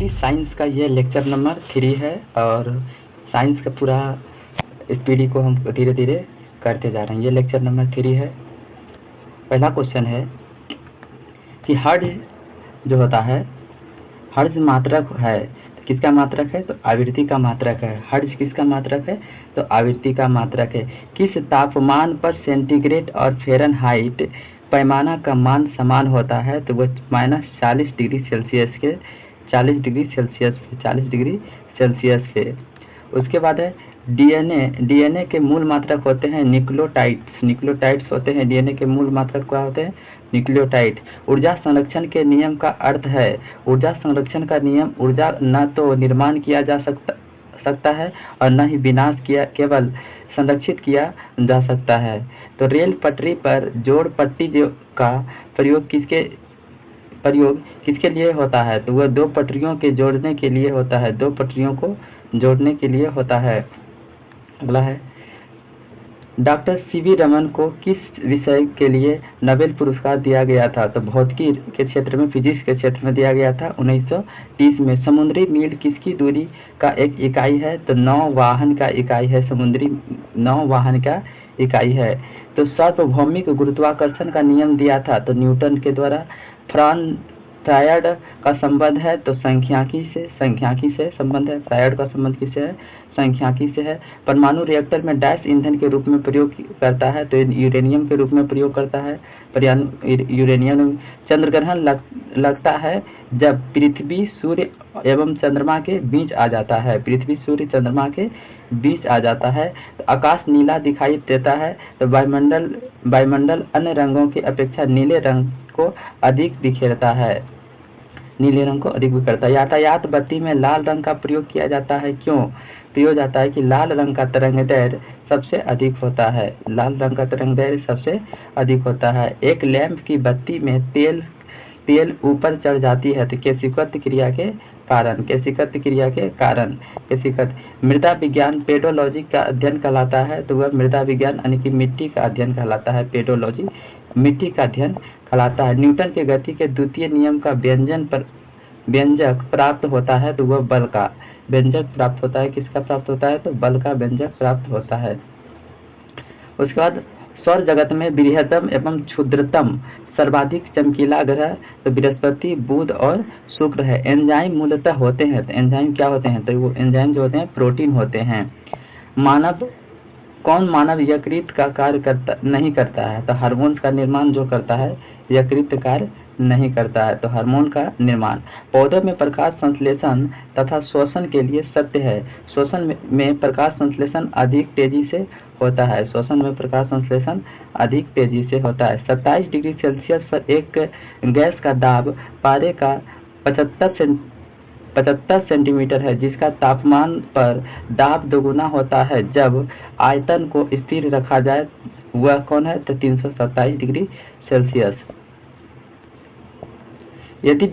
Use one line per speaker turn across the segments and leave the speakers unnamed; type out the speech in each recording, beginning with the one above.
Degree science का ये lecture number 3 है और साइंस का पूरा स्पीडी को हम धीरे धीरे करते जा रहे हैं। ये लेक्चर नंबर 3 है। पहला क्वेश्चन है कि हर्ट्ज जो होता है, हर्ट्ज मात्रक है, तो किसका मात्रक है? तो आवृत्ति का मात्रक है। हर्ट्ज किसका मात्रक है? तो आवृत्ति का मात्रक है। किस तापमान पर सेंटीग्रेड और फ़ारेनहाइट पैमाना का मान समान होता है? तो वो -40 डिग्री सेल्सियस के 40 डिग्री सेल्सियस पे। उसके बाद है डीएनए के मूल मात्रक होते हैं न्यूक्लियोटाइड्स होते हैं। डीएनए के मूल मात्रक क्या होते हैं? न्यूक्लियोटाइड। ऊर्जा संरक्षण के नियम का अर्थ है, ऊर्जा संरक्षण का नियम, ऊर्जा न तो निर्माण किया जा सकता है और न ही विनाश किया, केवल संरक्षित किया जा सकता है। तो रेल पटरी पर जोड़ पट्टी का प्रयोग किसके लिए होता है? तो वह दो पटरियों के जोड़ने के लिए होता है, दो पटरियों को जोड़ने के लिए होता है। अगला है, डॉक्टर सीवी रमन को किस विषय के लिए नोबेल पुरस्कार दिया गया था? तो भौतिकी के क्षेत्र में, फिजिक्स के क्षेत्र में दिया गया था 1930 में। समुद्री मील किसकी दूरी का एक इकाई है? तो नौवाहन का इकाई है। समुद्री नौवाहन का इकाई है। तो सार्वभौमिक गुरुत्वाकर्षण का नियम दिया था तो न्यूटन के द्वारा। फ्रायड का संबंध है तो सांख्यिकी से संबंध है। फ्रायड का संबंध किससे है? सांख्यिकी से है। परमाणु रिएक्टर में डैश ईंधन के रूप में प्रयोग करता है तो यूरेनियम के रूप में प्रयोग करता है। यूरेनियम। चंद्र ग्रहण लगता है जब पृथ्वी, सूर्य एवं चंद्रमा के बीच आ जाता है। पृथ्वी, सूर्य, चंद्रमा के बीच आ जाता है। तो आकाश नीला दिखाई देता है तो वायुमंडल अन्य रंगों की अपेक्षा नीले रंग को अधिक बिखेरता है, नीले रंग को अधिक बिखेरता है। यातायात बत्ती में लाल रंग का प्रयोग किया जाता है, क्यों प्रयोग जाता है? कि लाल रंग का तरंगदैर्घ्य सबसे अधिक होता है, लाल रंग का तरंगदैर्घ्य सबसे अधिक होता है। एक लैंप की बत्ती में तेल ऊपर चढ़ जाती है तो केशिकत क्रिया के कारण। मृदा विज्ञान पेडोलॉजी का अध्ययन कहलाता है तो वह मृदा विज्ञान यानी कि मिट्टी का अध्ययन कहलाता है। पेडोलॉजी मिट्टी का अध्ययन कहलाता है। न्यूटन के गति के द्वितीय नियम का व्यंजक प्राप्त होता है तो वह बल का व्यंजक प्राप्त होता है। किसका प्राप्त होता है? तो बल का व्यंजक प्राप्त होता है। उसके बाद सौर जगत में बृहत्तम एवं क्षुद्रतम सर्वाधिक चमकीला ग्रह तो बृहस्पति, बुध और शुक्र है। एंजाइम मूलतः होते हैं तो एंजाइम क्या होते हैं? तो वो एंजाइम जो होते हैं प्रोटीन होते हैं। कौन मानव यकृत का कार्य नहीं करता है? तो हार्मोन्स का निर्माण जो करता है यकृत कार्य नहीं करता है, तो हार्मोन का निर्माण। पौधों में प्रकाश संश्लेषण तथा शोषण के लिए सत्य है। शोषण में प्रकाश संश्लेषण अधिक तेजी से होता है। 27 डिग्री सेल्सियस पर एक गैस का दाब पारे का 75 सेंटीमीटर है, जिसका तापमान पर दाब दोगुना होता है जब आयतन को स्थिर रखा जाए। वह कौन है? तो 327 डिग्री सेल्सियस। यदि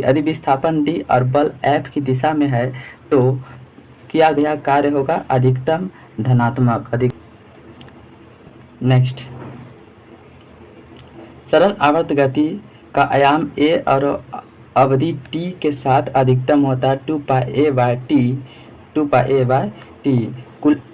अधिविस्थापन D और बल F की दिशा में है तो किया गया कार्य होगा अधिकतम धनात्मक। नेक्स्ट, सरल आवर्त गति का आयाम a और अवधि t के साथ अधिकतम होता है 2πa/t।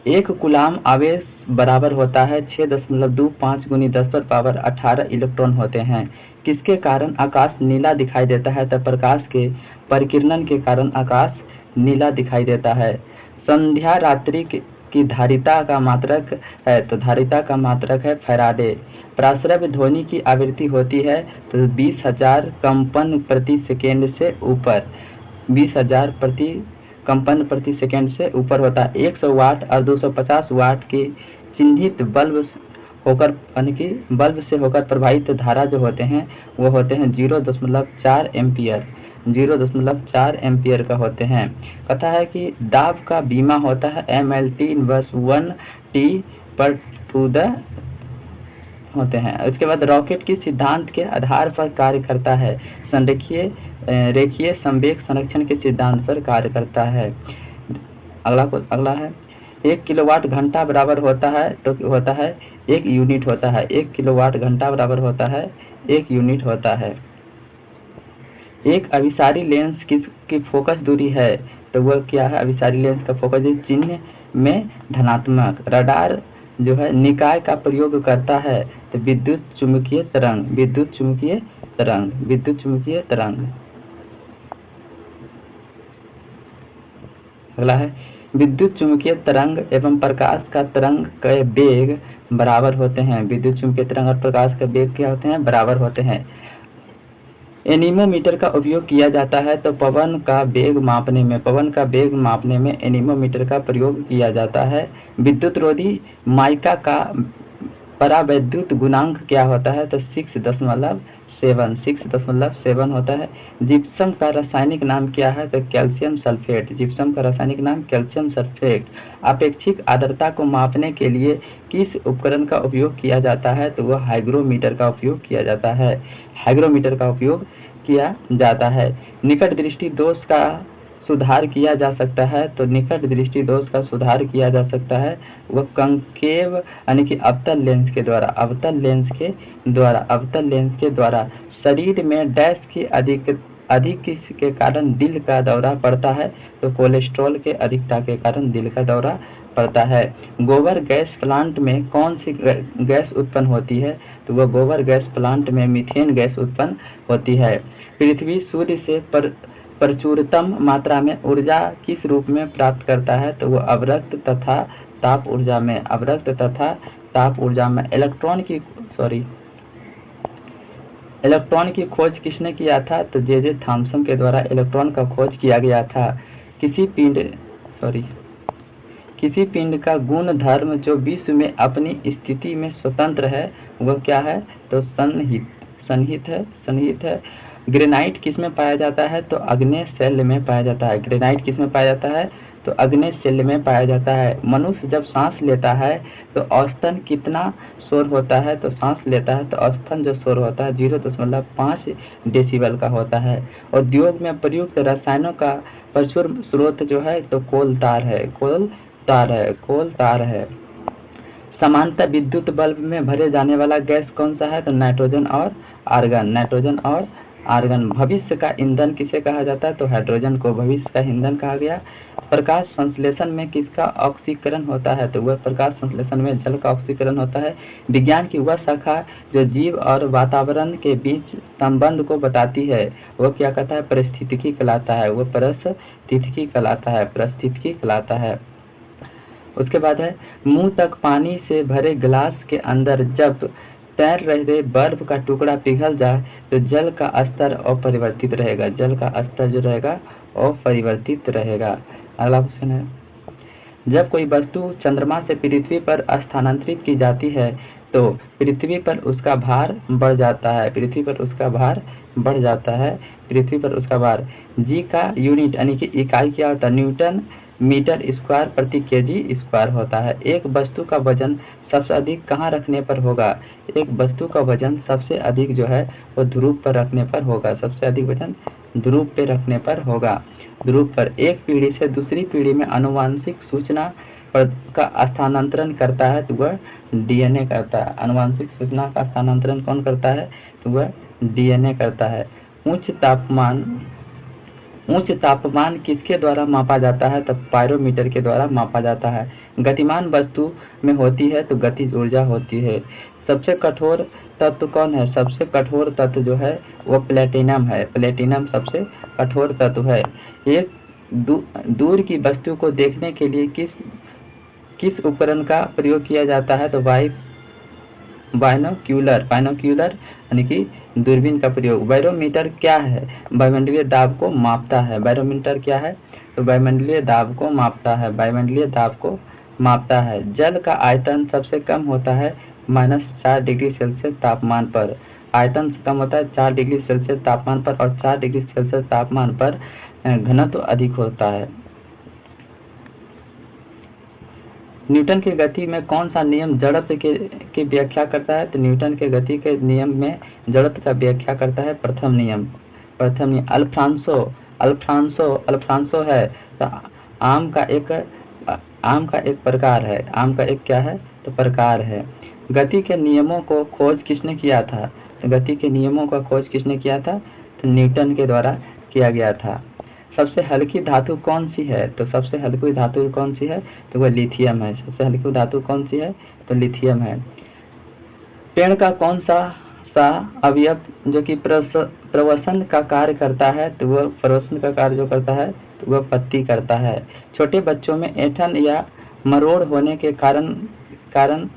एक कूलाम आवेश बराबर होता है 6.25 × 10⁻18 इलेक्ट्रॉन होते हैं। किसके कारण आकाश नीला दिखाई देता है? तो प्रकाश के परिकिरण के कारण आकाश नीला दिखाई देता है। संध्या रात्रि की धारिता का मात्रक है तो धारिता का मात्रक है फैराडे। प्राश्रव्य ध्वनि की आवृत्ति होती है तो 20,000 कंपन प्रति सेकेंड से ऊपर, 20,000 कंपन प्रति सेकेंड से ऊपर होता है। 100 वाट और 250 वाट के चिन्हित बल्ब से होकर प्रवाहित धारा जो होते हैं वो होते हैं 0.4 एम्पियर, 0.4 एम्पियर का होते हैं। कहता है कि दाब का बीमा होता है MLT इनवर्स 1T/2 होते हैं। उसके बाद रॉकेट किस सिद्धांत के आधार पर कार्य करता है? रेखीय संवेग संरक्षण के सिद्धांत पर कार्य करता है। अगला है 1 किलोवाट घंटा बराबर होता है तो होता है 1 यूनिट होता है। 1 किलोवाट घंटा बराबर होता है 1 यूनिट होता है। एक अभिसारी लेंस की फोकस दूरी है, तो वह क्या है? अभिसारी लेंस का फोकस चिन्ह में धनात्मक। रडार जो है निकाय का प्रयोग करता है, तो विद्युत चुम्बकीय तरंग, विद्युत चुम्बकीय तरंग, विद्युत चुम्बकीय तरंग। अगला है विद्युत चुम्बकीय तरंग एवं प्रकाश का तरंग के वेग बराबर होते हैं। विद्युत चुम्बकीय तरंग और प्रकाश के वेग क्या होते हैं? बराबर होते हैं। एनीमोमीटर का उपयोग किया जाता है, तो पवन का वेग मापने में एनीमोमीटर का प्रयोग किया जाता है। विद्युत रोधी माइका का परावैद्युत गुणांक क्या होता है? तो 6.7 होता है। जिप्सम का रासायनिक नाम क्या है? तो कैल्शियम सल्फेट। जिप्सम का रासायनिक नाम कैल्शियम सल्फेट। अपेक्षिक आर्द्रता को मापने के लिए किस उपकरण का उपयोग किया जाता है? तो वह हाइग्रोमीटर का उपयोग किया जाता है। हाइग्रोमीटर का उपयोग किया जाता है। निकट दृष्टि दोष का सुधार किया जा सकता है, तो निकट दृष्टि दोष का सुधार किया जा सकता है वह कंकेव यानी कि अवतल लेंस के द्वारा। शरीर में डैश की अधिक के कारण दिल का दौरा पड़ता है, तो कोलेस्ट्रॉल के अधिकता के कारण दिल का दौरा पड़ता है। गोबर गैस प्लांट में कौन सी गैस उत्पन्न होती है? तो वह गोबर गैस प्लांट में मीथेन गैस उत्पन्न होती है। पृथ्वी सूर्य से प्रचुरतम मात्रा में ऊर्जा किस रूप में प्राप्त करता है? तो वह अवरक्त तथा ताप ऊर्जा में। इलेक्ट्रॉन की खोज किसने किया था? तो जे थॉमसन के द्वारा इलेक्ट्रॉन का खोज किया गया था। किसी पिंड का गुण धर्म जो विश्व में अपनी स्थिति में स्वतंत्र है वह क्या है? तो सन्निहित है। ग्रेनाइट किसमें पाया जाता है? तो आग्नेय शैल में पाया जाता है। ग्रेनाइट किसमें पाया जाता है? तो आग्नेय शैल में पाया जाता है। मनुष्य जब सांस लेता है तो औसतन कितना शोर होता है? तो सांस लेता है तो औसतन जो शोर होता है 0.5 डेसिबल का होता है। उद्योग में प्रयुक्त रसायनों का प्रचुर स्रोत जो है तो कोल तार है। समांतर विद्युत बल्ब में भरे जाने वाला गैस कौन सा है? तो नाइट्रोजन और आर्गन। भविष्य का ईंधन किसे कहा जाता है? तो हाइड्रोजन को भविष्य का ईंधन कहा गया। प्रकाश संश्लेषण में किसका ऑक्सीकरण होता है? तो वह प्रकाश संश्लेषण में जल का ऑक्सीकरण होता है। विज्ञान की वह शाखा जो जीव और वातावरण के बीच संबंध को बताती है वह क्या कहता है? परिस्थितिकी कहलाता है। उसके बाद है मुंह तक पानी से भरे गिलास के अंदर जब तैर रहे बर्फ का टुकड़ा पिघल जाए तो जल का स्तर अपरिवर्तित रहेगा। अगला क्वेश्चन है जब कोई वस्तु चंद्रमा से पृथ्वी पर स्थानांतरित की जाती है तो पृथ्वी पर उसका भार बढ़ जाता है। जी का यूनिट यानी कि इकाई क्या होता है? न्यूटन मीटर स्क्वायर प्रति केजी स्क्वायर होता है। एक वस्तु का वजन सबसे अधिक कहाँ रखने पर होगा? एक वस्तु का वजन सबसे अधिक जो है वो ध्रुव पर रखने पर होगा। सबसे अधिक वजन ध्रुव पे रखने पर होगा। ध्रुव पर एक पीढ़ी से दूसरी पीढ़ी में आनुवांशिक सूचना का स्थानांतरण करता है तो वह डीएनए करता है। आनुवांशिक सूचना का स्थानांतरण कौन करता है? तो वह डीएनए करता है। उच्च तापमान किसके द्वारा मापा जाता है? तो पायरोमीटर के द्वारा मापा जाता है। गतिमान वस्तु में होती है तो गतिज ऊर्जा होती है। सबसे कठोर तत्व कौन है? सबसे कठोर तत्व जो है वो प्लेटिनम है। प्लेटिनम सबसे कठोर तत्व है। एक दूर की वस्तु को देखने के लिए किस उपकरण का प्रयोग किया जाता है? तो बाइनोक्यूलर यानी कि दूरबीन का प्रयोग। बैरोमीटर क्या है? वायुमंडलीय दाब को मापता है। बैरोमीटर क्या है? तो वायुमंडलीय दाब को मापता है। जल का आयतन सबसे कम होता है -4 डिग्री सेल्सियस तापमान पर। आयतन कम होता है 4 डिग्री सेल्सियस तापमान पर और 4 डिग्री सेल्सियस तापमान पर घनत्व अधिक होता है। न्यूटन की गति में कौन सा नियम जड़त्व की व्याख्या करता है? तो न्यूटन के गति के नियम में जड़त्व का व्याख्या करता है प्रथम नियम। अल्फ्रांसो है तो आम का एक प्रकार है। आम का एक क्या है? तो प्रकार है। गति के नियमों को खोज किसने किया था? तो गति के नियमों का खोज किसने किया था? तो न्यूटन के द्वारा किया गया था। सबसे हल्की धातु कौन सी है? तो सबसे हल्की धातु कौन सी है? तो वह लिथियम है। सबसे हल्की धातु कौन सी है? तो लिथियम है। पेड़ का कौन सा अवयव जो कि प्रवसन का कार्य करता है? तो वह प्रवसन का कार्य जो करता है तो वह पत्ती करता है। छोटे बच्चों में ऐंठन या मरोड़ होने के कारण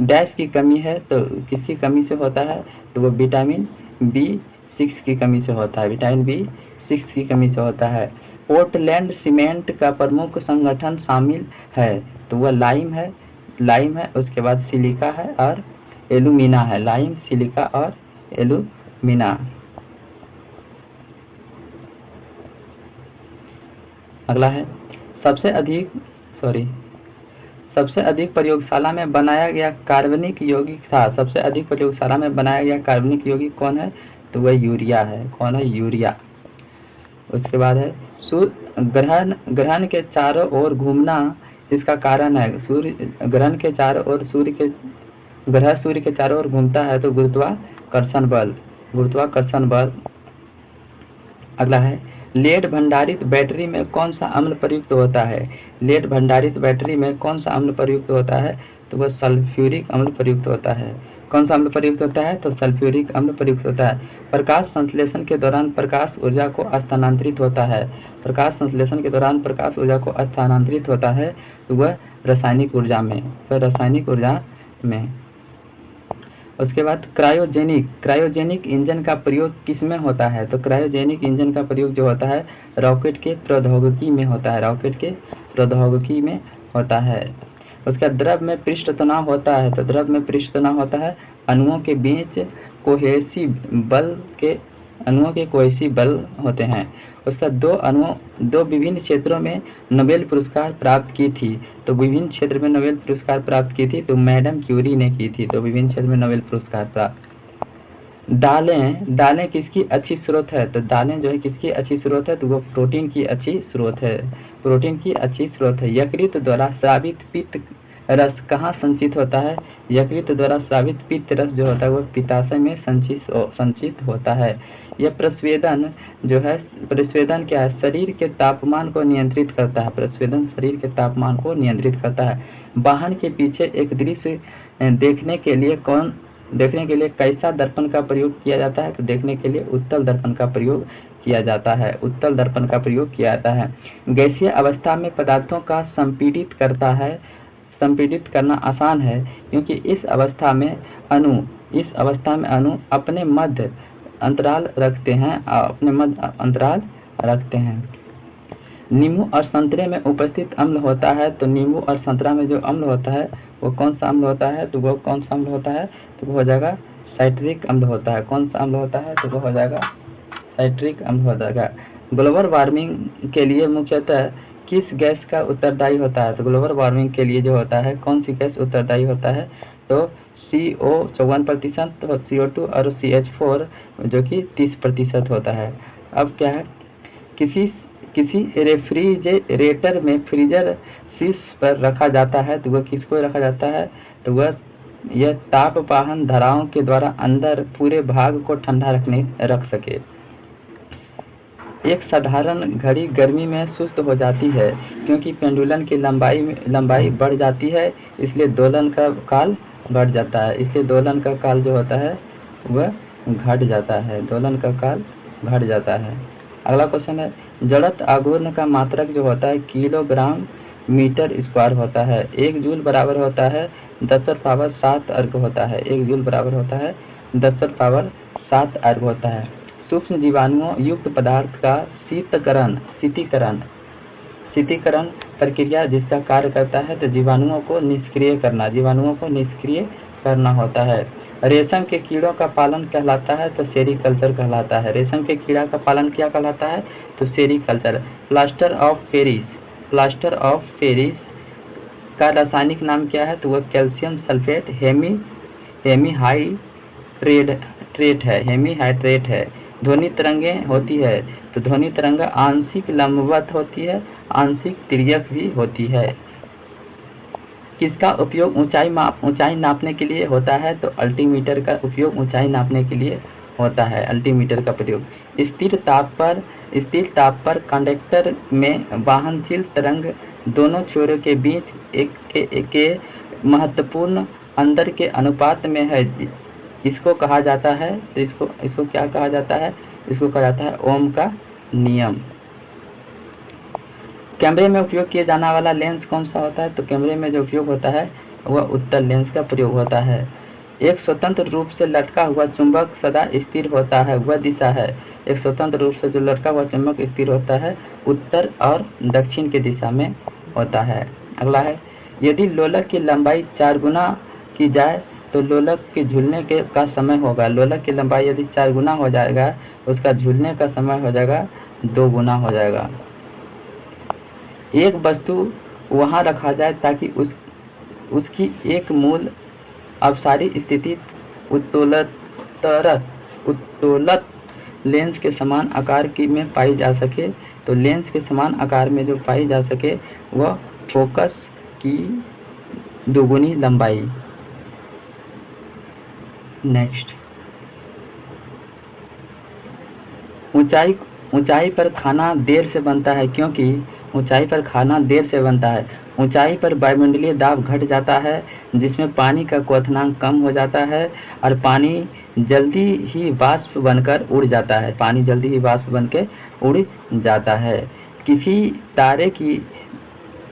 डैश की कमी है, तो किसकी कमी से होता है? तो वो विटामिन B6 की कमी से होता है। विटामिन B6 की कमी से होता है। पोर्टलैंड सीमेंट का प्रमुख संगठन शामिल है, तो वह लाइम है। उसके बाद सिलिका है और एलुमिना है। लाइम, सिलिका और एलुमिना। अगला है सबसे अधिक प्रयोगशाला में बनाया गया कार्बनिक यौगिक था। सबसे अधिक प्रयोगशाला में बनाया गया कार्बनिक यौगिक कौन है? तो वह यूरिया है। कौन है? यूरिया। उसके बाद है ग्रहण के चारों ओर घूमना इसका कारण है। ग्रहण के चारों ओर सूर्य के चारों ओर घूमता है, तो गुरुत्वाकर्षण बल। अगला है लेड भंडारित बैटरी में कौन सा अम्ल प्रयुक्त होता है? लेड भंडारित बैटरी में कौन सा अम्ल प्रयुक्त होता है? तो वह सल्फ्यूरिक अम्ल प्रयुक्त होता है। कौन सा अम्ल प्रयुक्त होता है? तो सल्फ्यूरिक अम्ल प्रयुक्त होता है। प्रकाश संश्लेषण के दौरान प्रकाश ऊर्जा को स्थानांतरित होता है। प्रकाश संश्लेषण के दौरान प्रकाश ऊर्जा को स्थानांतरित होता है, तो वह रासायनिक ऊर्जा में। उसके बाद क्रायोजेनिक इंजन का प्रयोग किस में होता है? तो क्रायोजेनिक इंजन का प्रयोग जो होता है रॉकेट के प्रौद्योगिकी में होता है। उसका द्रव में पृष्ठ तनाव होता है, तो द्रव में पृष्ठ तनाव होता है अणुओं के बीच कोहेसिव बल होते हैं। उसका दो विभिन्न क्षेत्रों में नोबेल पुरस्कार प्राप्त की थी। तो विभिन्न क्षेत्र में नोबेल पुरस्कार प्राप्त की थी तो मैडम क्यूरी ने की थी। तो विभिन्न क्षेत्र में नोबेल पुरस्कार प्राप्त। दालें किसकी अच्छी स्रोत है? तो दालें जो है किसकी अच्छी स्रोत है? तो वो प्रोटीन की अच्छी स्रोत है। यकृत द्वारा स्रावित पित्त रस कहाँ संचित होता है? यकृत द्वारा स्रावित पित्त रस जो होता है वो पित्ताशय में संचित होता है। यह प्रस्वेदन क्या है? शरीर के तापमान को नियंत्रित करता है। प्रस्वेदन शरीर के तापमान को नियंत्रित करता है। वाहन के पीछे एक दृश्य देखने के लिए कैसा दर्पण का प्रयोग किया जाता है? तो देखने के लिए उत्तल दर्पण का प्रयोग किया जाता है। गैसीय अवस्था में पदार्थों का संपीड़ित करना आसान है, क्योंकि इस अवस्था में अणु अपने मध्य अंतराल रखते हैं। नींबू और संतरे में उपस्थित अम्ल होता है, तो नींबू और संतरा में जो अम्ल होता है वो कौन सा अम्ल होता है? तो वो कौन सा अम्ल होता है? तो वो हो जाएगा साइट्रिक अम्ल होता है। कौन सा अम्ल होता है? तो वो हो जाएगा साइट्रिक अम्ल हो जाएगा। ग्लोबल वार्मिंग के लिए मुख्यतः किस गैस का उत्तरदायी होता है? तो ग्लोबल वार्मिंग के लिए जो होता है कौन सी गैस उत्तरदायी होता है? तो CO 54%, CO2 और CH4 जो कि 30% होता है। अब क्या है, किसी रेफ्रिजरेटर में फ्रीजर शीर्ष पर रखा जाता है, तो वह किसको रखा जाता है? तो वह यह तापवाहन धाराओं के द्वारा अंदर पूरे भाग को ठंडा रख सके। एक साधारण घड़ी गर्मी में सुस्त हो जाती है, क्योंकि पेंडुलम की लंबाई बढ़ जाती है, इसलिए दोलन का काल बढ़ जाता है। इसलिए दोलन का काल जो होता है वह घट जाता है। अगला क्वेश्चन है जड़त्व आघूर्ण का मात्रक जो होता है किलोग्राम मीटर स्क्वायर होता है। 1 जूल बराबर होता है 10⁻7 अर्ग होता है। 1 जूल बराबर होता है 10⁻7 अर्ग होता है। सूक्ष्म जीवाणुओं युक्त पदार्थ का शीतीकरण प्रक्रिया जिसका कार्य करता है तो जीवाणुओं को निष्क्रिय करना होता है। रेशम के कीड़ों का पालन कहलाता है तो सेरीकल्चर कहलाता है। रेशम के कीड़ा का पालन क्या कहलाता है? तो सेरीकल्चर। प्लास्टर ऑफ पेरिस का रासायनिक नाम क्या है? तो वह कैल्शियम सल्फेट हेमीहाइड्रेट है। ध्वनि तरंगें होती है तो ध्वनि तरंग आंशिक लंबवत होती है, आंशिक तिर्यक भी होती है। किसका उपयोग ऊंचाई नापने के लिए होता है? तो अल्टीमीटर का उपयोग ऊंचाई नापने के लिए होता है अल्टीमीटर का प्रयोग। स्थिर ताप पर कंडक्टर में वहनशील तरंग दोनों छोरों के बीच के महत्वपूर्ण अंतर के अनुपात में है। इसको कहा जाता है, तो इसको क्या कहा जाता है? इसको कहा जाता है ओम का नियम। कैमरे में उपयोग किए जाने वाला लेंस कौन सा होता है? तो कैमरे में जो उपयोग होता है वह उत्तल लेंस का प्रयोग होता है। एक स्वतंत्र रूप से लटका हुआ चुंबक सदा स्थिर होता है, वह दिशा है। एक स्वतंत्र रूप से जो लटका हुआ चुंबक स्थिर होता है उत्तर और दक्षिण की दिशा में होता है। अगला है, यदि लोलक की लंबाई 4 गुना की जाए तो लोलक के झूलने का समय होगा। लोलक की लंबाई यदि 4 गुना हो जाएगा, उसका झूलने का समय हो जाएगा 2 गुना हो जाएगा। एक वस्तु वहां रखा जाए ताकि उसकी एक मूल अपसारी स्थिति उत्तोलक लेंस के समान आकार की में पाई जा सके, तो लेंस के समान आकार में जो पाई जा सके वह फोकस की दोगुनी लंबाई। नेक्स्ट, ऊंचाई पर खाना देर से बनता है, क्योंकि ऊंचाई पर खाना देर से बनता है। ऊंचाई पर वायुमंडलीय दाब घट जाता है, जिसमें पानी का क्वथनांक कम हो जाता है और पानी जल्दी ही वाष्प बनकर उड़ जाता है। पानी जल्दी ही वाष्प बनकर उड़ जाता है। किसी तारे की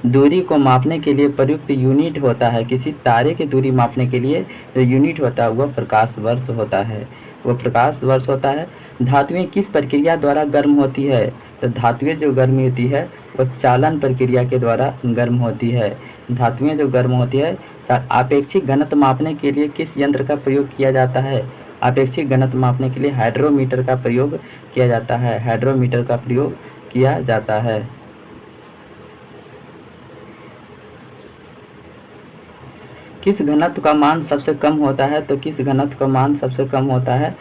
दूरी को मापने के लिए प्रयुक्त यूनिट होता है। किसी तारे की दूरी मापने के लिए जो यूनिट होता है वह प्रकाश वर्ष होता है। वह प्रकाश वर्ष होता है। धातुएं किस प्रक्रिया द्वारा गर्म होती है? तो धातुएं जो गर्म होती है वह चालन प्रक्रिया के द्वारा गर्म होती है। धातुएं जो गर्म होती है। आपेक्षिक घनत्व मापने के लिए किस यंत्र का प्रयोग किया जाता है? आपेक्षिक घनत्व मापने के लिए हाइड्रोमीटर का प्रयोग किया जाता है। हाइड्रोमीटर का प्रयोग किया जाता है। किस घनत्व का मान सबसे कम होता है? तो किस घनत्व का मान सबसे कम होता है?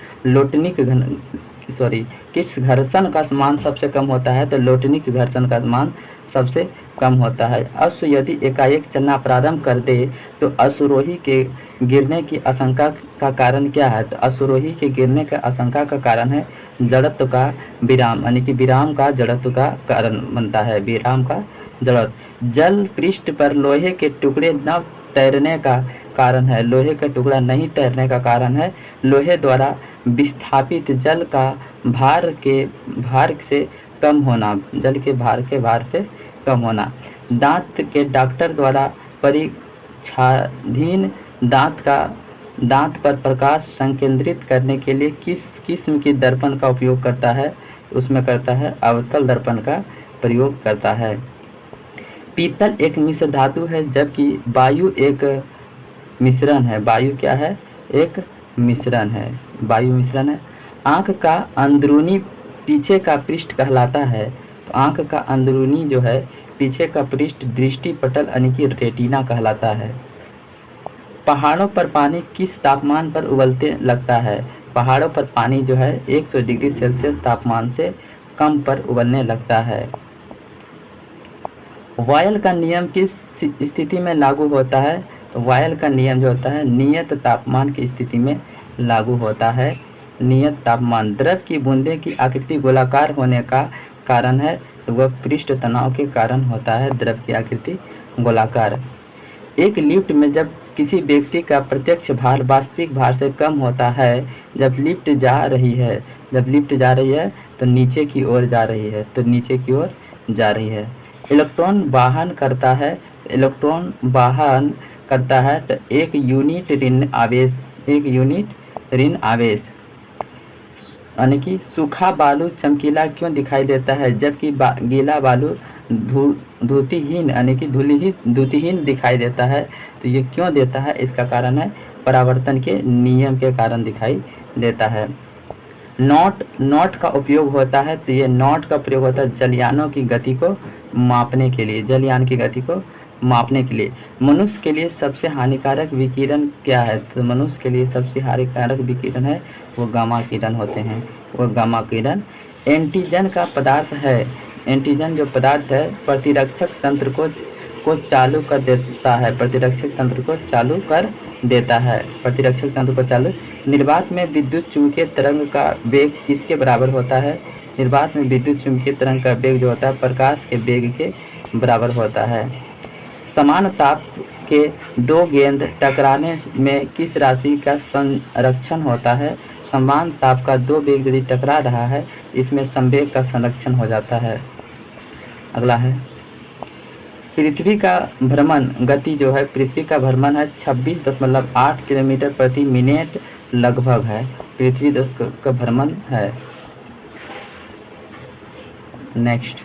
किस घर्षण का मान सबसे कम होता है? तो लोटनिक घर्षण का मान सबसे कम होता है। अश्व यदि एकाएक चलना प्रारंभ कर दे तो अश्वरोही के गिरने की आशंका का कारण क्या है? तो अश्वरोही के गिरने का आशंका का कारण है जड़त्व का विराम, यानी कि विराम का जड़त्व का कारण बनता है। विराम का जड़त्व जल पृष्ठ पर लोहे के टुकड़े न तैरने का कारण है। लोहे का टुकड़ा नहीं तैरने का कारण है लोहे द्वारा विस्थापित जल का भार से कम होना। जल के भार से कम होना। दांत के डॉक्टर द्वारा परीक्षाधीन दांत पर प्रकाश संकेंद्रित करने के लिए किस किस्म की दर्पण का उपयोग करता है? उसमें करता है अवतल दर्पण का प्रयोग करता है। पीतल एक मिश्र धातु है, जबकि वायु एक मिश्रण है। वायु क्या है? एक मिश्रण है। वायु मिश्रण है। आंख का अंदरूनी पीछे का पृष्ठ कहलाता है। तो आंख का अंदरूनी जो है पीछे का पृष्ठ दृष्टि पटल यानी कि रेटिना कहलाता है। पहाड़ों पर पानी किस तापमान पर उबलते लगता है? पहाड़ों पर पानी जो है 100 डिग्री सेल्सियस तापमान से कम पर उबलने लगता है। वॉयल का नियम किस स्थिति में लागू होता है? तो वॉयल का नियम जो होता है नियत तापमान की स्थिति में लागू होता है। नियत तापमान द्रव की बूंदे की आकृति गोलाकार होने का कारण है, तो वह पृष्ठ तनाव के कारण होता है। द्रव की आकृति गोलाकार। एक लिफ्ट में जब किसी व्यक्ति का प्रत्यक्ष भार वास्तविक भार से कम होता है, जब लिफ्ट जा रही है तो नीचे की ओर जा रही है। इलेक्ट्रॉन वाहन करता है तो एक यूनिट ऋण आवेश यानी कि सूखा बालू चमकीला क्यों दिखाई देता है, जबकि गीला बालू धूतिहीन यानी कि धूतिहीन दिखाई देता है? तो ये क्यों देता है? इसका कारण है परावर्तन के नियम के कारण दिखाई देता है। नॉट का उपयोग होता है, तो ये नॉट का प्रयोग होता है जलयानों की गति को मापने के लिए। मनुष्य के लिए सबसे हानिकारक विकिरण क्या है? तो मनुष्य के लिए सबसे हानिकारक विकिरण है वो गामा किरण होते हैं। वो गामा किरण एंटीजन का पदार्थ है। एंटीजन जो पदार्थ है प्रतिरक्षक तंत्र को चालू कर देता है। निर्वात में विद्युत चुंबकीय तरंग का वेग किसके बराबर होता है? निर्वात में विद्युत चुंबकीय तरंग का वेग जो होता है प्रकाश के वेग के बराबर होता है। समान ताप के दो गेंद टकराने में किस राशि का संरक्षण होता है? समान ताप का दो वेग यदि टकरा रहा है इसमें संवेग का संरक्षण हो जाता है। अगला है पृथ्वी का भ्रमण गति जो है पृथ्वी का भ्रमण है 26.8 किलोमीटर प्रति मिनट लगभग है। पृथ्वी का भ्रमण है। नेक्स्ट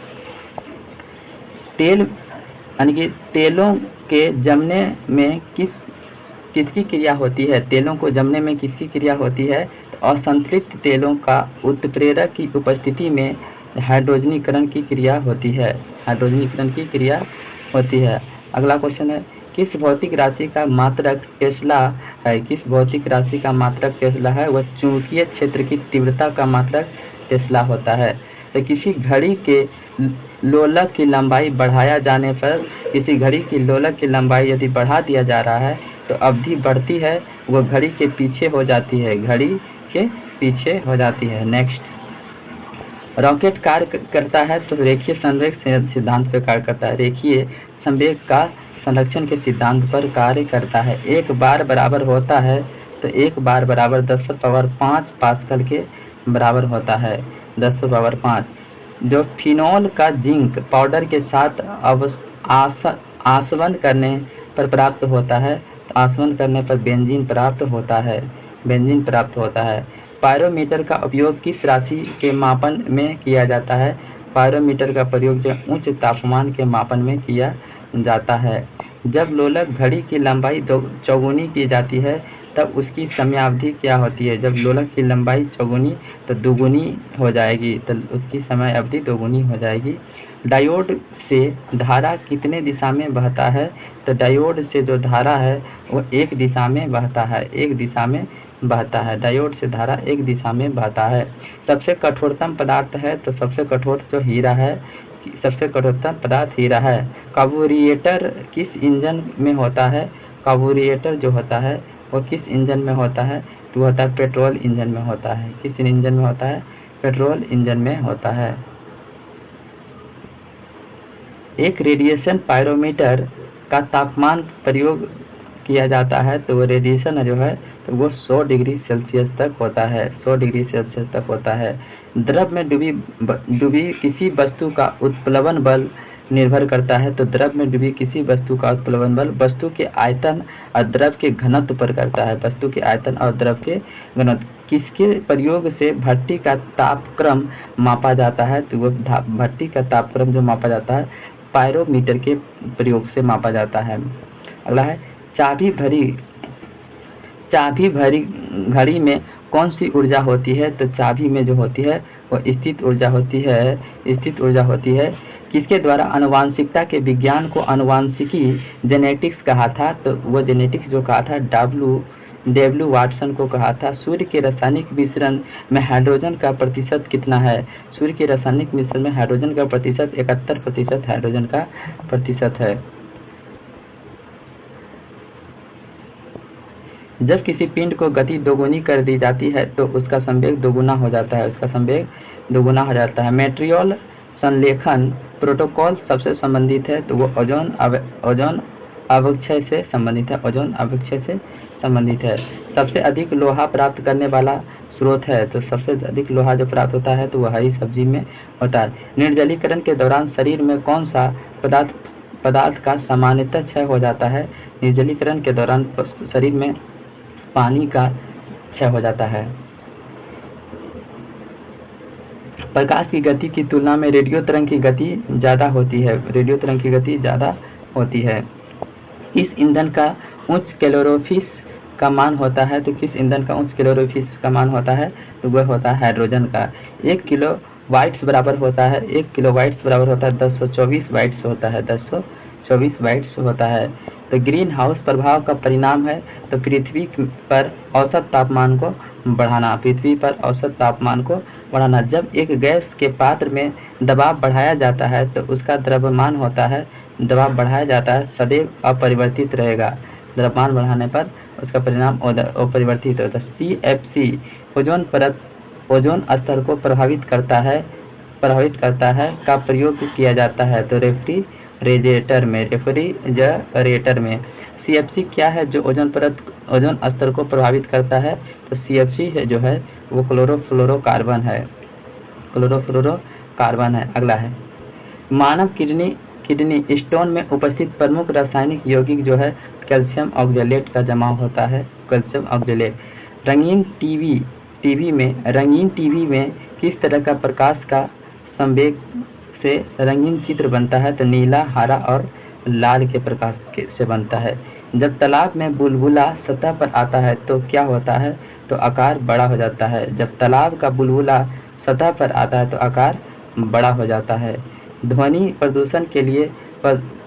तेल यानी कि तेलों के जमने में किसकी क्रिया होती है? तेलों को जमने में किसकी क्रिया होती है? असंतृप्त तेलों का उत्प्रेरक की उपस्थिति में हाइड्रोजनीकरण की क्रिया होती है। हाइड्रोजनीकरण की क्रिया होती है। अगला क्वेश्चन है किस भौतिक राशि का मात्रक टेस्ला है? किस भौतिक राशि का मात्रक टेस्ला है? वह चुंबकीय क्षेत्र की तीव्रता का मात्रक टेस्ला होता है। तो किसी घड़ी के लोलक की लंबाई बढ़ाया जाने पर किसी घड़ी की लोलक की लंबाई यदि बढ़ा दिया जा रहा है तो अवधि बढ़ती है, वो घड़ी के पीछे हो जाती है। घड़ी के पीछे हो जाती है। नेक्स्ट रॉकेट कार्य करता है तो रेखीय संवेग सिद्धांत पर कार्य करता है। रेखीय संवेग का संरक्षण के सिद्धांत पर कार्य करता है। एक बार बराबर होता है तो एक बार बराबर 10⁵ पास्कल के बराबर होता है। 10⁵ जो फिनॉल का जिंक पाउडर के साथ आसवन करने पर प्राप्त होता है, आसवन करने पर बेंजीन प्राप्त होता है। बेंजीन प्राप्त होता है। पायरोमीटर का उपयोग किस राशि के मापन में किया जाता है? पायरोमीटर का प्रयोग जो उच्च तापमान के मापन में किया जाता है। जब लोलक घड़ी की लंबाई चौगुनी की जाती है तब उसकी समयावधि क्या होती है? जब लोलक की लंबाई चौगुनी तो दुगुनी हो जाएगी, तो उसकी समय अवधि दोगुनी हो जाएगी। डायोड से धारा कितने दिशा में बहता है? तो डायोड से जो धारा है वो एक दिशा में बहता है। एक दिशा में बहता है। डायोड से धारा एक दिशा में बहता है। सबसे कठोरतम पदार्थ है तो सबसे कठोर जो हीरा है, सबसे कठोरतम पदार्थ हीरा है। कार्बोरेटर किस इंजन में होता है? कार्बोरेटर जो होता है वो किस इंजन में होता है? तो होता है पेट्रोल इंजन में होता है। किस इंजन में होता है? पेट्रोल इंजन में होता है। एक रेडिएशन पायरोमीटर का तापमान प्रयोग किया जाता है तो वो रेडिएशन जो है तो वो 100 डिग्री सेल्सियस तक होता है। 100 डिग्री सेल्सियस तक होता है। द्रव में डूबी किसी वस्तु का उत्प्लवन बल निर्भर करता है। तो द्रव में डूबी किसी वस्तु का उत्प्लवन बल वस्तु के आयतन और द्रव के घनत्व पर करता है। वस्तु के आयतन और द्रव के घनत्व किसके प्रयोग से भट्टी का तापक्रम मापा जाता है? तो वो भट्टी का तापक्रम जो मापा जाता है पायरोमीटर के प्रयोग से मापा जाता है। अगला है चाबी भरी घड़ी में कौन सी ऊर्जा होती है? तो चाबी में जो होती है वो स्थित ऊर्जा होती है। स्थित ऊर्जा होती है। किसके द्वारा आनुवांशिकता के विज्ञान को आनुवांशिकी जेनेटिक्स कहा था? तो वो जेनेटिक्स जो कहा था डब्ल्यू वाटसन को कहा था। सूर्य के रासायनिक मिश्रण में हाइड्रोजन का प्रतिशत कितना है? सूर्य के रासायनिक मिश्रण में हाइड्रोजन का प्रतिशत 71% हाइड्रोजन का प्रतिशत है। जब किसी पिंड को गति दोगुनी कर दी जाती है तो उसका संवेग दोगुना हो जाता है। उसका संवेग दोगुना हो जाता है। मेट्रियोल संलेखन प्रोटोकॉल सबसे संबंधित है तो वो ओजोन अवक्षय से संबंधित है। ओजोन अवक्षय से संबंधित है। सबसे अधिक लोहा प्राप्त करने वाला स्रोत है तो सबसे अधिक लोहा जो प्राप्त होता है तो वह हरी सब्जी में होता है। निर्जलीकरण के दौरान शरीर में कौन सा पदार्थ का सामान्यतः क्षय हो जाता है? निर्जलीकरण के दौरान शरीर में पानी का क्षय हो जाता है। प्रकाश की गति की तुलना में रेडियो तरंग की गति ज़्यादा होती है। रेडियो तरंग की गति ज़्यादा होती है। किस ईंधन का उच्च कैलोरीफिस का मान होता है? तो किस ईंधन का उच्च कैलोरीफिस का मान होता है? तो वह होता है हाइड्रोजन का। 1 किलो वाट्स बराबर होता है 1 किलो वाट्स बराबर होता है 1024 वाट्स होता है। 1024 वाट्स होता है। तो ग्रीन हाउस प्रभाव का परिणाम है तो पृथ्वी पर औसत तापमान को बढ़ाना। पृथ्वी पर औसत तापमान को बढ़ाना। जब एक गैस के पात्र में दबाव बढ़ाया जाता है तो उसका द्रव्यमान होता है, दबाव बढ़ाया जाता है सदैव अपरिवर्तित रहेगा। द्रव्यमान बढ़ाने पर उसका परिणाम अपरिवर्तित होता है। CFC ओजोन परत ओजोन स्तर को प्रभावित करता है का प्रयोग किया जाता है तो रेफ्रिजरेटर में। CFC क्या है जो ओजोन स्तर को प्रभावित करता है? तो CFC है जो है वो क्लोरोफ्लोरोकार्बन है। अगला है मानव किडनी स्टोन में उपस्थित प्रमुख रासायनिक यौगिक जो है कैल्शियम ऑक्जेलेट का जमाव होता है। Calcium oxalate. रंगीन टीवी में किस तरह का प्रकाश का संवेग से रंगीन चित्र बनता है? तो नीला, हरा और लाल के प्रकाश से बनता है। जब तालाब में बुलबुला सतह पर आता है तो क्या होता है? तो आकार बड़ा हो जाता है। जब तालाब का बुलबुला सतह पर आता है तो आकार बड़ा हो जाता है। ध्वनि प्रदूषण के लिए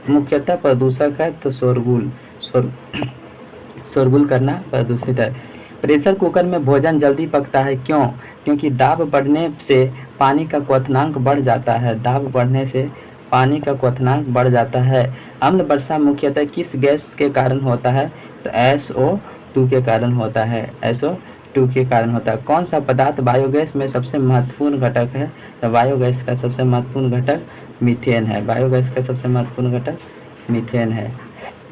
मुख्यतः प्रदूषक है तो शोरगुल करना प्रदूषित है। प्रेशर कुकर में भोजन जल्दी पकता है क्यों? क्योंकि दाब बढ़ने से पानी का क्वथनांक बढ़ जाता है। अम्ल वर्षा मुख्यतः किस गैस के कारण होता है? तो SO2 के कारण होता है। कौन सा पदार्थ बायोगैस में सबसे महत्वपूर्ण घटक है? तो बायोगैस का सबसे महत्वपूर्ण घटक मीथेन है।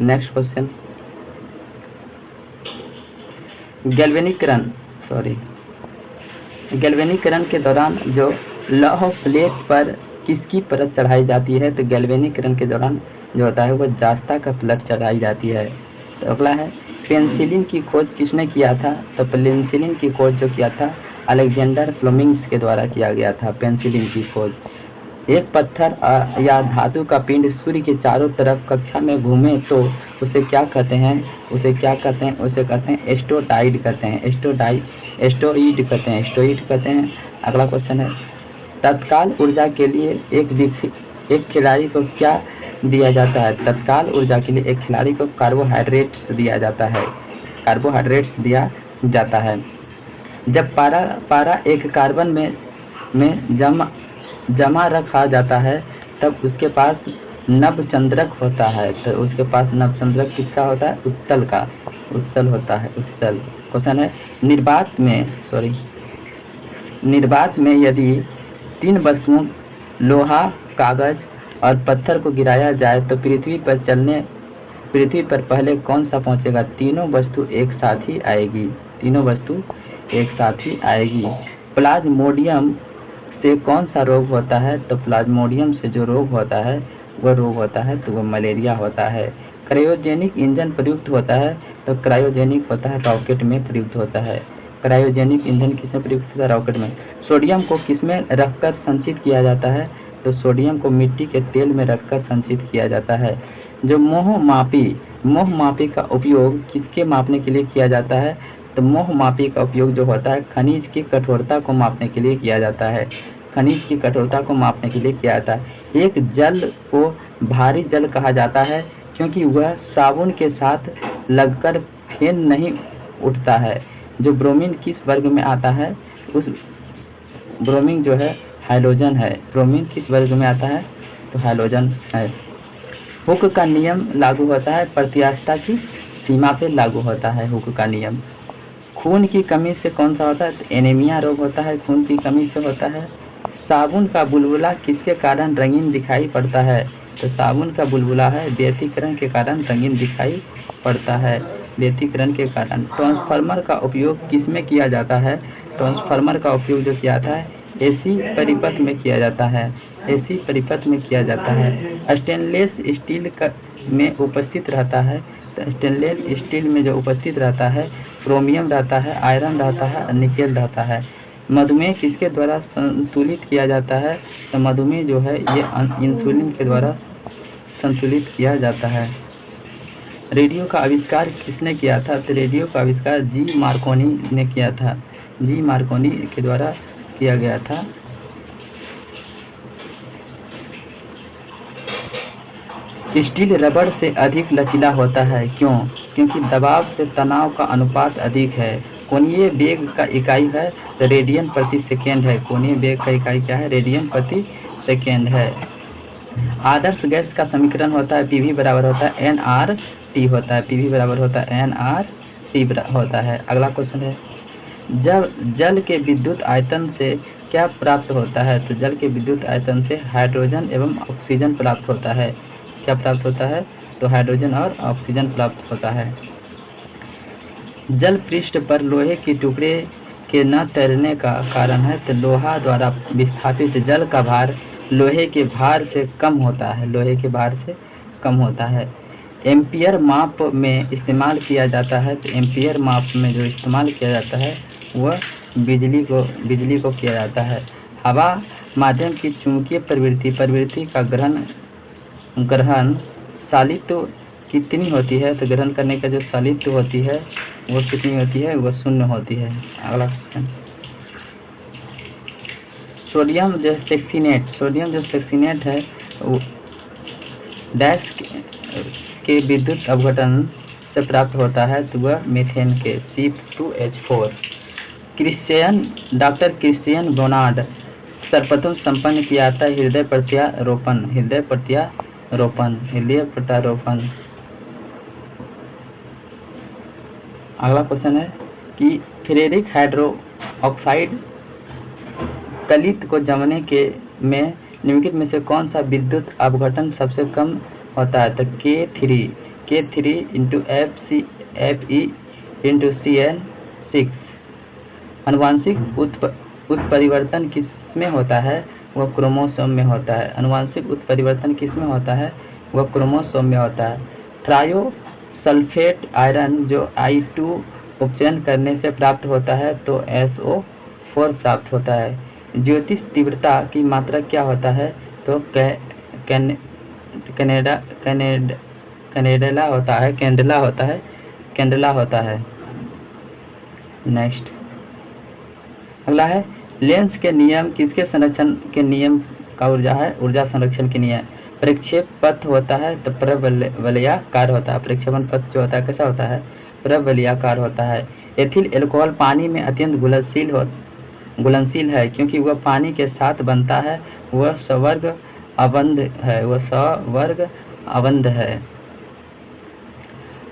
नेक्स्ट क्वेश्चन, गैल्वेनीकरण के दौरान जो लौह प्लेट पर किसकी परत चढ़ाई जाती है? तो गैल्वेनीकरण के दौरान जो होता है वो जास्ता का परत चढ़ाई जाती है। तो अगला है पेनिसिलिन की खोज किसने किया था? तो पेनिसिलिन की खोज जो किया था अलेक्जेंडर फ्लेमिंग के द्वारा किया गया था पेनिसिलिन की खोज। एक पत्थर या धातु का पिंड सूर्य के चारों तरफ कक्षा में घूमे तो उसे क्या कहते हैं? उसे कहते हैं एस्टोइड कहते हैं। अगला क्वेश्चन है तत्काल ऊर्जा के लिए एक खिलाड़ी को क्या दिया जाता है? तत्काल ऊर्जा के लिए एक खिलाड़ी को कार्बोहाइड्रेट्स दिया जाता है। जब पारा एक कार्बन में जमा रखा जाता है तब उसके पास नभचंद्रक होता है। तो उसके पास नभचंद्रक किसका होता है? उत्तल होता है। क्वेश्चन है निर्वात में यदि 3 वस्तुओं लोहा, कागज और पत्थर को गिराया जाए तो पृथ्वी पर पहले कौन सा पहुंचेगा? तीनों वस्तु एक साथ ही आएगी। प्लाज्मोडियम से कौन सा रोग होता है? तो प्लाज्मोडियम से जो रोग होता है तो वो मलेरिया होता है। क्रायोजेनिक इंजन प्रयुक्त होता है तो क्रायोजेनिक होता है रॉकेट में प्रयुक्त होता है। क्रायोजेनिक ईंधन किसमें प्रयुक्त होता है? रॉकेट में। सोडियम को किसमें रखकर संचित किया जाता है? तो सोडियम को मिट्टी के तेल में रखकर संचित किया जाता है। जो मोह मापी का उपयोग किसके मापने के लिए किया जाता है? तो मोह मापी का उपयोग जो होता है खनिज की कठोरता को मापने के लिए किया जाता है। एक जल को भारी जल कहा जाता है क्योंकि वह साबुन के साथ लगकर फेन नहीं उठता है। जो ब्रोमीन किस वर्ग में आता है? उस ब्रोमीन जो है हाइड्रोजन है। ब्रोमीन किस वर्ग में आता है? तो हाइड्रोजन है। हुक का नियम लागू होता है प्रत्यास्थता की सीमा पे लागू होता है हुक का नियम। खून की कमी से कौन सा होता है? तो एनीमिया रोग होता है, खून की कमी से होता है। साबुन का बुलबुला किसके कारण रंगीन दिखाई पड़ता है? तो साबुन का बुलबुला है व्यतिकरण के कारण रंगीन दिखाई पड़ता है। ट्रांसफार्मर का उपयोग किसमें किया जाता है? ट्रांसफार्मर का उपयोग जो किया जाता है एसी परिपथ में किया जाता है। स्टेनलेस स्टील में उपस्थित रहता है। तो स्टेनलेस स्टील में जो उपस्थित रहता है क्रोमियम रहता है, आयरन रहता है, निकेल रहता है। मधुमेह किसके द्वारा संतुलित किया जाता है? तो मधुमेह जो है ये इंसुलिन के द्वारा संतुलित किया जाता है। रेडियो का आविष्कार किसने किया था? तो रेडियो का आविष्कार जी मार्कोनी ने किया था। जी मार्कोनी के द्वारा किया गया था। स्टील रबड़ से अधिक लचीला होता है क्यों? क्योंकि दबाव से तनाव का अनुपात अधिक है। कोणीय वेग का इकाई है तो रेडियन प्रति सेकेंड है। कोणीय वेग का इकाई क्या है? रेडियन प्रति सेकेंड है। आदर्श गैस का समीकरण होता है PV बराबर होता है NRT होता है। PV बराबर होता है NRT। तीव्र होता है। अगला क्वेश्चन है, जब जल के विद्युत आयतन से क्या प्राप्त होता है? तो जल के विद्युत आयतन से हाइड्रोजन एवं ऑक्सीजन प्राप्त होता है। क्या प्राप्त होता है? तो हाइड्रोजन और ऑक्सीजन प्राप्त होता है। जल पृष्ठ पर लोहे के टुकड़े के न तैरने का कारण है? तो लोहा द्वारा विस्थापित जल का भार लोहे के भार से कम होता है। लोहे के भार से कम होता है। एम्पियर माप में इस्तेमाल किया जाता है। तो एम्पियर माप में जो इस्तेमाल किया जाता है वह बिजली को किया जाता है। हवा माध्यम की चुंबकीय प्रवृत्ति का ग्रहण सालित्व कितनी होती है? तो ग्रहण करने का जो सालित्व होती है वो कितनी होती है? वो 0 होती है। अगला क्वेश्चन, सोडियम जो सेक्सिनेट है डैश के विद्युत अपघटन से प्राप्त होता है। तो वह मीथेन के C2H4। डॉक्टर क्रिश्चियन बोनार्ड सर्वप्रथम संपन्न किया था हृदय प्रत्यारोपण। अगला क्वेश्चन है कि फेरिक हाइड्रोक्साइड कलित को जमने के में निम्नलिखित में से कौन सा विद्युत अपघटन सबसे कम होता है? तो K3 इंटू Fe/Cn6। आनुवांशिक उत्परिवर्तन किसमें होता है? वह क्रोमोसोम में होता है। आनुवांशिक उत्परिवर्तन किसमें होता है? वह क्रोमोसोम में होता है। ट्रायोसल्फेट आयरन जो I2 उपचयन करने से प्राप्त होता है तो SO4 प्राप्त होता है। ज्योतिष तीव्रता की मात्रा क्या होता है? तो कैंडेला होता है। नेक्स्ट अगला है, लेंस के नियम किसके संरक्षण के नियम का ऊर्जा संरक्षण के नियम। प्रक्षेप पथ होता है तो परवलयाकार होता है। प्रक्षेपण पथ जो होता है कैसा होता है? परवलयाकार होता है। एथिल अल्कोहल पानी में अत्यंत घुलनशील है क्योंकि वह पानी के साथ बनता है। वह सवर्ग अवंध है।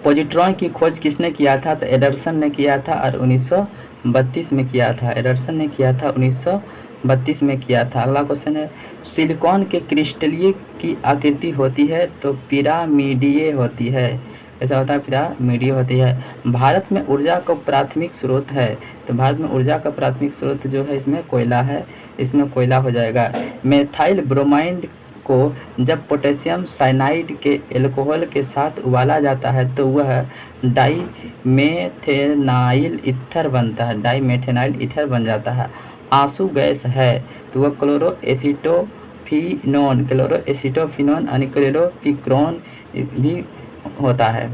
पॉजिट्रॉन की खोज किसने किया था? तो एडरसन ने किया था और 1932 में किया था। 1932 में किया था। अगला क्वेश्चन है, सिलिकॉन के क्रिस्टलीय की आकृति होती है तो पिरामिडीय होती है। ऐसा होता है, पिरामिडीय होती है। भारत में ऊर्जा का प्राथमिक स्रोत है। तो भारत में ऊर्जा का प्राथमिक स्रोत जो है इसमें कोयला है। इसमें कोयला हो जाएगा। मेथाइल ब्रोमाइड को जब पोटेशियम साइनाइड के अल्कोहल के साथ उबाला जाता है तो वह डाइमेथेनाइल ईथर बनता है। डाइमेथेनाइल ईथर बन जाता है। आंसू गैस है तो वह क्लोरोएसिटोफिनोन यानी क्लोरोपिक्रोन भी होता है।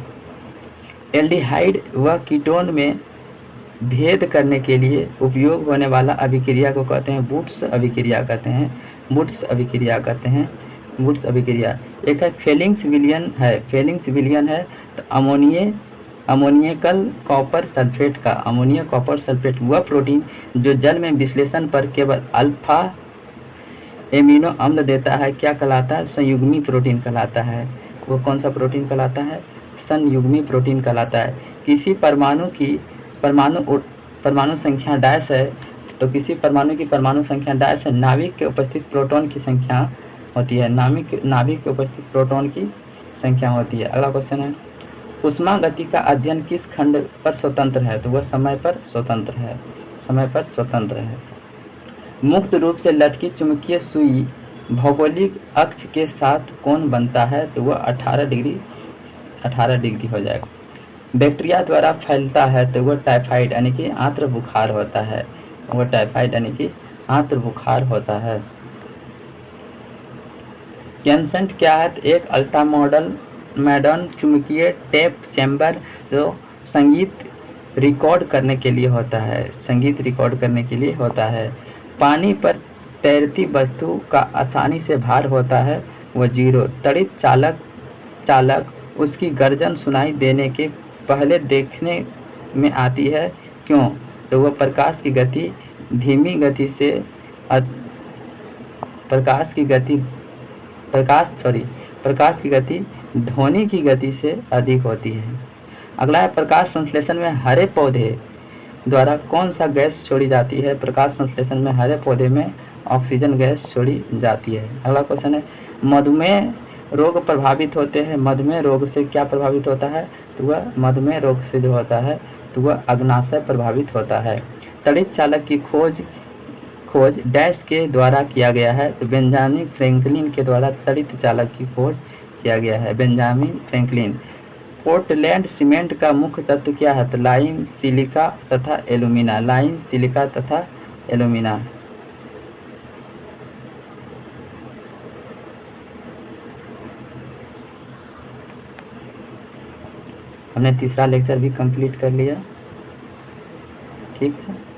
एल्डिहाइड व कीटोन में भेद करने के लिए उपयोग होने वाला अभिक्रिया को कहते हैं बूट्स अभिक्रिया कहते हैं। एक है फेलिंग्स विलियन है तो अमोनियकल कॉपर सल्फेट वह प्रोटीन जो जल में विश्लेषण पर केवल अल्फा एमिनो अम्ल देता है क्या कहलाता है? संयुग्मी प्रोटीन कहलाता है। वो कौन सा प्रोटीन कहलाता है? संयुग्मी प्रोटीन कहलाता है। किसी परमाणु संख्या डैश है तो किसी परमाणु की परमाणु संख्या डैश है नाभिक के उपस्थित प्रोटॉन की संख्या होती है। नाभिक के उपस्थित प्रोटॉन की संख्या होती है। अगला क्वेश्चन है, ऊष्मा गति का अध्ययन किस खंड पर स्वतंत्र है? तो वह समय पर स्वतंत्र है। मुक्त रूप से लटकी चुंबकीय सुई भौगोलिक अक्ष के साथ कोण बनता है तो वह 18 डिग्री हो जाएगा। बैक्टीरिया द्वारा फैलता है तो वह टाइफाइड यानी कि आंत्र बुखार होता है। कैंसेंट क्या है? एक अल्ट्रा मॉडर्न चुंबकीय टेप चैम्बर जो संगीत रिकॉर्ड करने के लिए होता है। पानी पर तैरती वस्तु का आसानी से भार होता है वह 0। तड़ित चालक उसकी गर्जन सुनाई देने के पहले देखने में आती है क्यों? तो वह प्रकाश की गति ध्वनि की गति से अधिक होती है। अगला है प्रकाश संश्लेषण में हरे पौधे द्वारा कौन सा गैस छोड़ी जाती है? प्रकाश संश्लेषण में हरे पौधे में ऑक्सीजन गैस छोड़ी जाती है। अगला क्वेश्चन है मधुमेह रोग प्रभावित होते हैं, मधुमेह रोग से क्या प्रभावित होता है? तो वह मधुमेह रोग से जो होता है तो वह अग्नाशय प्रभावित होता है। तड़ित चालक की खोज डैश के द्वारा किया गया है? तो बेंजामिन फ्रैंकलिन के द्वारा तड़ित चालक की खोज किया गया है, बेंजामिन फ्रैंकलिन। पोर्टलैंड सीमेंट का मुख्य तत्व क्या है? तो लाइम, सिलिका तथा एल्यूमिना, लाइम, सिलिका तथा एल्यूमिना। हमने तीसरा लेक्चर भी कंप्लीट कर लिया। ठीक है।